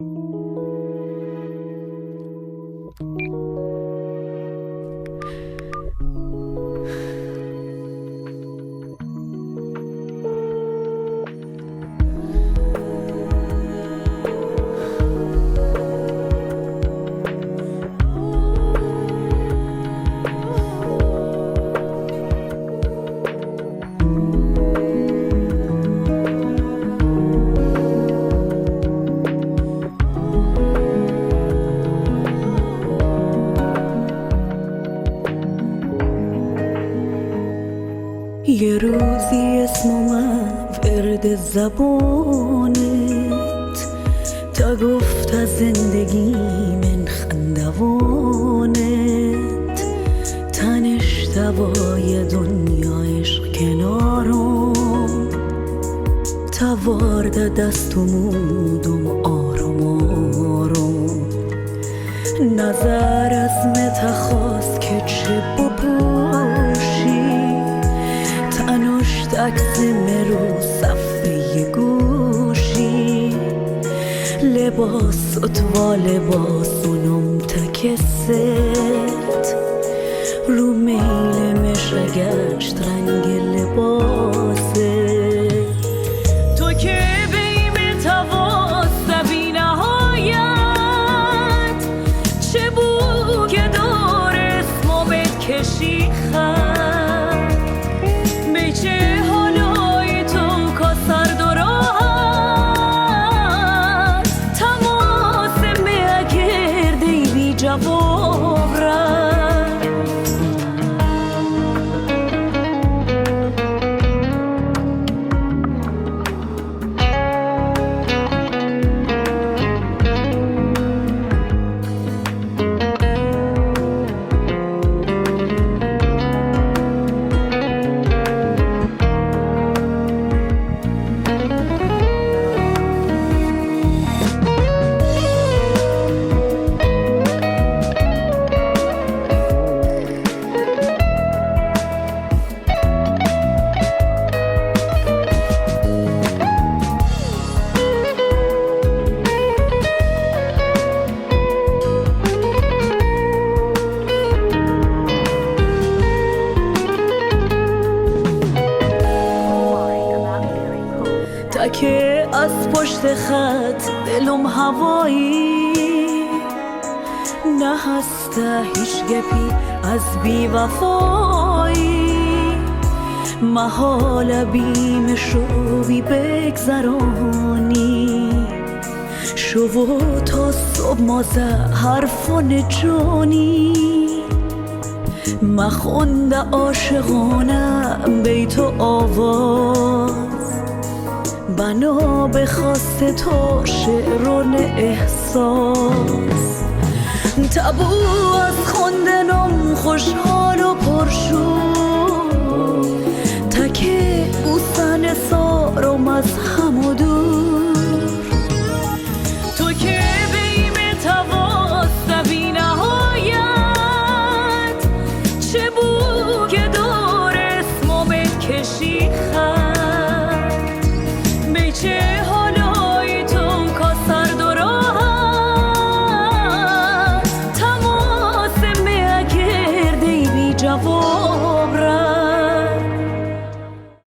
یه روزی اسم اومد ورد زبانت تا گفت از زندگی من خندوانت تنش دوای دنیا عشق کنارم تا وارد دست و مودم آروم آروم نظر از متخواست که چه بپوشی تنشت عکس مرو صفحه گوشی لباست و لباسونم تکست رو میل مشگشت رنگ لباسه تو که بیم تواست بی نهایت چه بود که دار اسمو بکشی خط بیچه حالای تو کا سرد و راحت تماس مه کردی بی جواب رفت که از پشت خط دلم هوایی نه هسته هیچ گپی از بی وفایی محال بیم شوی بگذرانی شو و تا صبح مازه حرفان جانی مخونده عاشقانه بیتو آواز بنا به خواست تو شعرون احساس تبو از خوندنم خوشحال و پرشور تکه بوسن سارم از هم